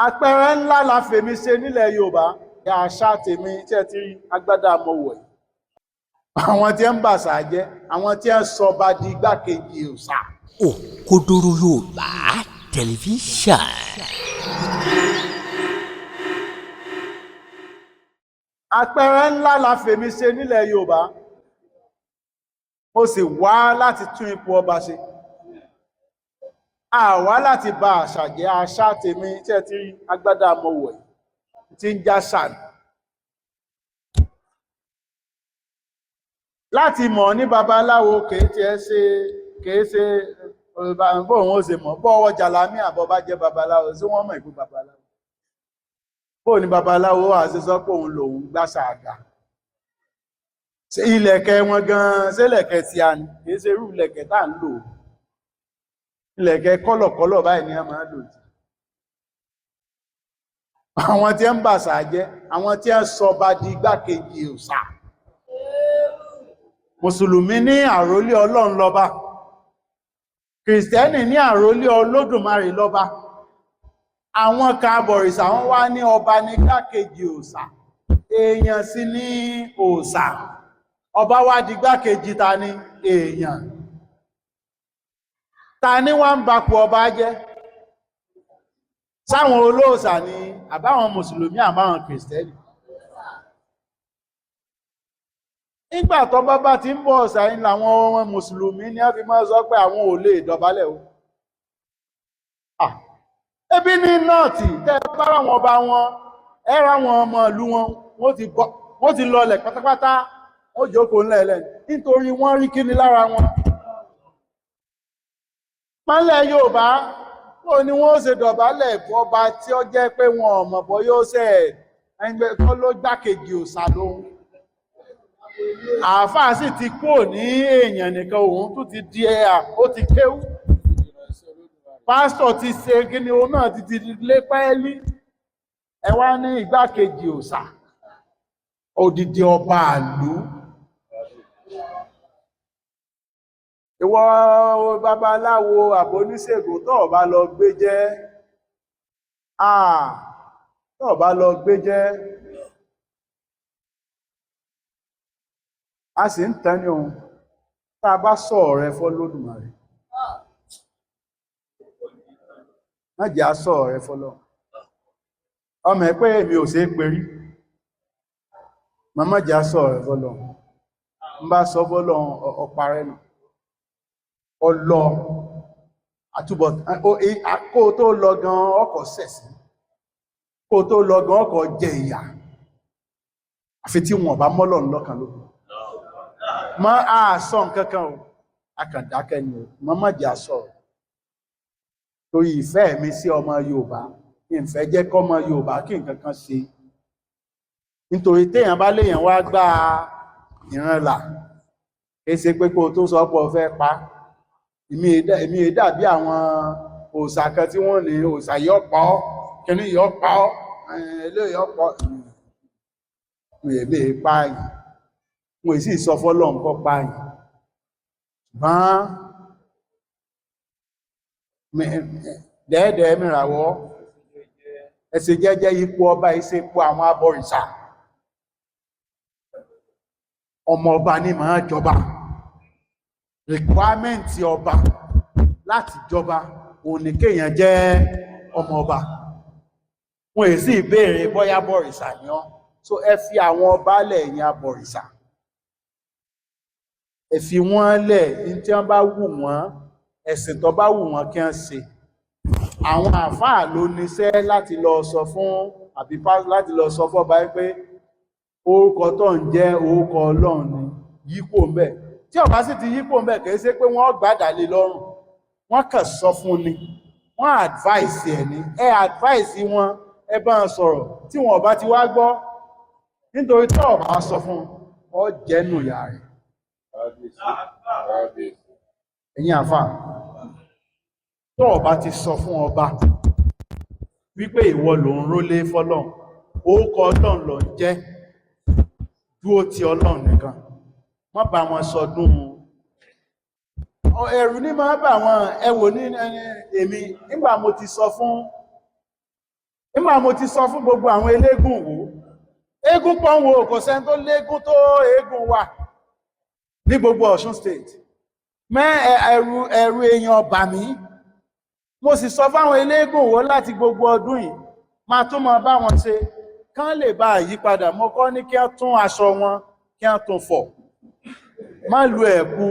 Àpẹẹrẹ ńlá la fèmi ṣe nílẹ̀ Yorùbá. Àṣà tèmi tí ẹ ti rí agbádá mọ̀wọ̀ yìí. Àwọn tí ń bàṣà jẹ́, àwọn tí ń sọba di igbákejì òòṣà. Òkodoro Yorùbá tẹlifíṣàn. Àpẹẹrẹ ńlá la fèmi ṣe nílẹ̀ Yorùbá. Mo sì wá láti tún ipò ọba ṣe. A wá láti ba àṣà jẹ́. Àṣà tèmi tí ẹ ti rí agbádá mọ̀wọ̀ yìí tí ń já ṣàn. Láti mọ̀ ní babaláwo kìí ṣe bóun ó ṣe mọ̀ bọ́ ọwọ́ jàlámí àbọ̀ bá jẹ́ babaláwo sí wọ́n mọ̀ ìpò babaláwo. Bóun ni babaláwo àti sọ pé òun lòun gbáṣà àgbà. Ṣé ilẹ̀kẹ̀ wọn gan-an ṣé ilẹ̀kẹ̀ tí a ní kìí ṣe irú ilẹ̀kẹ̀ tá à ń lò. Ilẹ̀kẹ̀ kọ́lọ̀kọ́lọ̀ báyìí ni a máa ń lò jù. Àwọn tí ń bàṣà jẹ́, àwọn tí ń sọba di igbákejì òòṣà. Mùsùlùmí ní àrólé Ọlọ́run lọ́ba. Kìrìsìtẹ́nì ní àrólé Olódùmarè lọ́ba. Àwọn kan abọ̀rìṣà wọ́n wá ní ọba ní igbákejì òòṣà. Èèyàn sì ní òòṣà. Ọba wá di igbákejì ta ní èèyàn. Ta ní wá ń bapò ọba jẹ́? Sáwọn olóòṣà ni àbáwọn Mùsùlùmí àbáwọn Kìrìsìtẹ́nì. Nígbà tó bá ti ń bọ̀ ọ̀sà ní làwọn ọmọ Mùsùlùmí ní a fi máa sọ pé àwọn ò lè dọ̀bálẹ̀ o. Ebi ní nọ́ọ̀tì tẹ́ bá ráwọn ọba wọn, ẹ́ra wọn ọmọ ìlú wọn, wọ́n ti lọlẹ̀ pátápátá, ó jókòó ńlẹ̀ẹ́lẹ̀ nítorí wọ́n rí kíní lára wọn. Mọ́lẹ̀ Yorùbá, ó ní wọ́n ṣe dọ̀bálẹ̀ ọba tí ó jẹ́ pé wọn ọmọ bọ́ yóò ṣẹ̀ ẹgbẹ́ tó ló gbákejì òòṣà lóhun. Àáfàá sì ti kúrò ní èèyàn nìkan, òun tún ti di ó ti kéwú. Pásítọ̀ ti ṣe kíni òun náà ti lé pẹ́ẹ́lí. Ẹ wá ní igbákejì òòṣà, odidi ọba ìlú. Ìwọ babaláwo àbóníṣègùn tó bá lọ gbé jẹ́, tó bá lọ gbé jẹ́, a sì ń tán ní ohun tá a bá sọ ọ̀rẹ́ f'Olódùmarè. Má jẹ́ a sọ ọ̀rẹ́ f'Ọlọ́run. Ọmọ ẹ̀ pé èmi ò ṣe é perí. Má jẹ́ a sọ ọ̀rẹ́ f'Ọlọ́run. Ń bá sọ f'Ọlọ́run ọparẹ́ nù. Ọlọ àtúbọ̀ kó tó lọ gan ọkọ̀ sẹ̀sí. Kó tó lọ gan ọkọ̀ jẹ ìyà. Àfi tí wọn bá mọ́lọ́run lọ́kàn lókun. Má a sọ nǹkankan o, akàndákẹ́ ni o, má jẹ́ a sọ. Torí ìfẹ́ mi sí ọmọ Yorùbá, ìfẹ́ jẹ́ kọ́mọ Yorùbá kí nǹkankan ṣe. Nítorí téèyàn bá léèyàn wá gbá ìranlà, kése pé kó tó sọ pọ̀ fẹ́ pa. Èmi dàbí àwọn òòṣà kan tí wọ́n ní òòṣà yọ́ pa ọ́, kíní yọ́ pa ọ́, ilé yọ́ pa ọ́. Èmi pààyàn. Mo sì sọ f'Ọlọ́run kó pààyàn. Dẹ́ẹ̀dẹ́ mìràwọ́, ẹsẹ̀ jẹ́jẹ́ ipò ọba iṣẹ́ ipò àwọn abọ̀rìṣà. Ọmọ ọba ní máa jọba. Requirement ọba láti jọba òun ni kéèyàn jẹ́ ọmọ ọba. Wọ́n èsì ìbéèrè bóyá abọ̀rìṣà ni ọ́. So ẹ fi àwọn ọba lẹ̀ ẹ̀yin abọ̀rìṣà. Ẹ fi wọ́n lẹ̀ ní tí wọ́n bá wù wọ́n, ẹ̀sìn tó bá wù wọ́n kí wọ́n ṣe. Àwọn àfáà ló níṣẹ́ láti lọ sọ fún láti lọ sọ fọ́ba pé orúkọ tó ń jẹ́ orúkọ Ọlọ́run ni, yípo ń bẹ̀. Tí ọba sì ti yípo ń bẹ̀ kìí ṣe pé wọ́n gbádàlé lọ́rùn, wọ́n kàn sọ fún ni, wọ́n advice ẹ̀ ní, ẹ advice wọn, ẹ bá ń sọ̀rọ̀ tí wọn ọba ti wá gbọ́, nítorí tí ọba sọ fún ọ jẹ́nu ìyá rẹ̀. Ẹ̀yin àfáà, tó ọba ti sọ fún ọba wípé ìwọ ló ń rólé f'Ọlọ́run, orúkọ Ọlọ́run ló ń jẹ́, dúró ti Ọlọ́run nìkan. Má bá wọn sọdún. Ẹ̀rù ní máa bà wọn, ẹwò ní èmi nígbà mo ti sọ fún nígbà mo ti sọ fún gbogbo àwọn eléégún wo eégún pọ́n wo kò sẹ́ni tó léégún tó eégún wà ní gbogbo Ọ̀ṣun state ẹ̀rù èèyàn bà mí mo sì sọ fáwọn eléégún wo láti gbogbo ọdún yìí máa tún mọ bá wọn ṣe kán lè bá àyípadà mo kọ́ ní kí wọ́n tún aṣọ wọn kí wọ́n tún fọ̀ má lu ẹ̀kú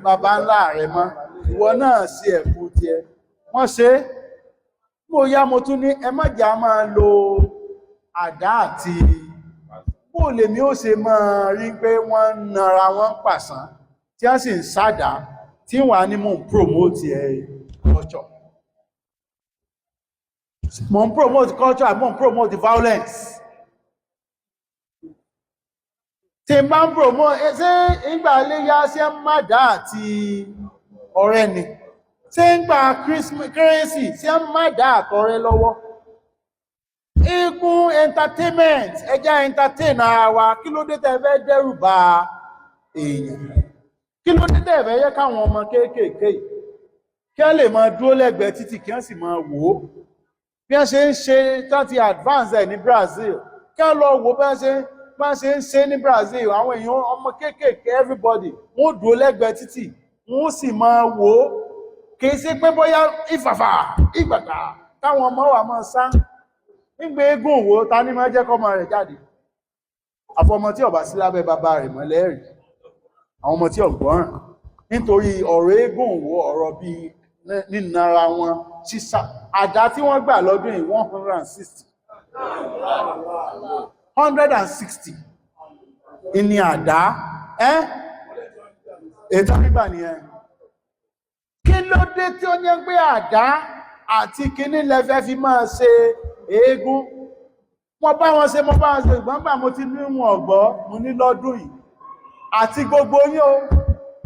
baba ńlá rẹ mọ́ ìwọ náà sí ẹ̀kú tiẹ̀ wọ́n ṣe mo yá mo tún ní ẹ má jà máa lo àdá àti bó lèmi ó ṣe máa rí pé wọ́n ń nara wọn pàṣán tí wọ́n sì ń sádà tí wọ́n á ní mò ń promote culture mò ń promote culture mò ń promote violence tí n bá ń promote ṣé ìgbà iléyá ṣe ń má dá àti ọ̀rẹ́ ni ṣé ń gba kérésì ṣé ń má dá àtọ̀rẹ́ lọ́wọ́ eégún entertainment ẹjá entertain ara wa kí ló dé tẹ́ fẹ́ dẹ́rù bà èèyàn kí ló dé tẹ́ fẹ́ yẹ káwọn ọmọ kéékèèké kí wọ́n lè máa dúró lẹ́gbẹ̀ẹ́ títì kí wọ́n sì máa wò ó bí wọ́n ṣe ń ṣe tán ti advance ẹ̀ ní Brazil kí wọ́n lọ wò bí wọ́n ṣe ń ṣe ní Brazil àwọn èèyàn ọmọ kéékèèké everybody wọ́n dúró lẹ́gbẹ̀ẹ́ títì wọ́n sì máa wò ó kìí ṣe pé bóyá ìfàfà ìgbàgbà táwọn ọmọ wà máa sá nígbà eégún òwò ta ní máa jẹ́ kọ́mọ rẹ̀ jáde àfọmọ tí ó bá sí lábẹ́ bàbá rẹ̀ mọ́lẹ́rì àwọn ọmọ tí ó gbọ́ràn nítorí ọ̀rọ̀ eégún òwò ọ̀rọ̀ bíi nínara wọn sísá àdá tí wọ́n gbà lọ́dún yìí 160 ìní àdá ètò nígbà nìyẹn kí ló dé tí ó ní pé àdá àti kíní lẹ́fẹ́ fi máa ṣe eégún mo bá wọn ṣe ìgbọ́ngbà mo ti ní wọn ọ̀gbọ́ mo ní lọ́dún yìí àti gbogbo yín o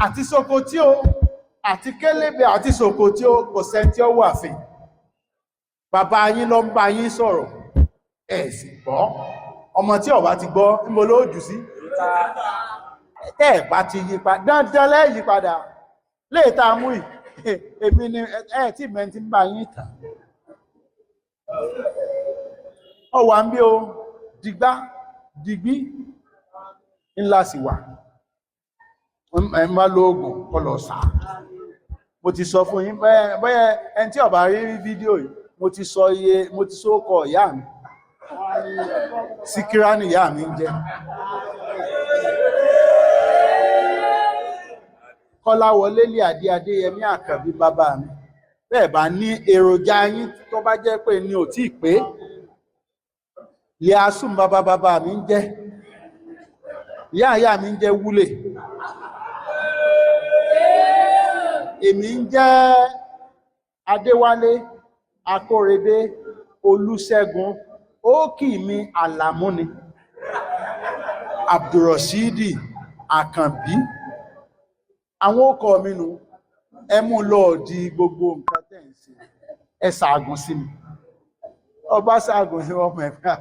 àti Sokoti o àti Kélébé àti Sokoti o kò sẹ́ni tí ó wà fìn bàbá yín ló ń bá yín sọ̀rọ̀ ẹ̀ sì gbọ́ ọmọ tí ó bá ti gbọ́ níbo ló jù sí tẹ́ ẹ̀ bá ti yí padà dandan lẹ́ yí padà léètà mú ì èmi ni ẹ̀ tí mẹ́ntí ń bá yín tà ọwà ń bí o dìgbí ńlá sì wà ẹ̀ ń bá lóògùn kọlọ̀ sáà mo ti sọ fún yín bẹ́ẹ̀ ẹni tí ó bá rí fídíò yìí mo ti sọ ọkọ ìyá mi Síkírá ni ìyá mi ń jẹ́ Kọ́láwọlé lé Adéyẹmí Àkànbí bàbá mi bẹ́ẹ̀ bá ní èròjà yín tó bá jẹ́ pé ní ò tí pé lè asùn bàbá mi ń jẹ́ ìyá mi ń jẹ́ Wúlè èmi ń jẹ́ Adéwálé Akórèdé Olúṣẹ́gun ókì mi Àlàmúni Abdulrasheedi Àkànbí àwọn ọkọ mi nù ẹmú lọ́ọ̀dí gbogbo nǹkan tẹ́ ń ṣe ẹ ṣàgùn sí mi ọba ṣàgùn sí ọmọ ẹ̀fẹ́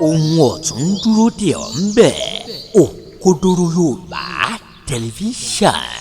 ohun ọ̀tún dúró dè ọ́ ń bẹ̀ Òkodoro Yorùbá tẹlifíṣàn.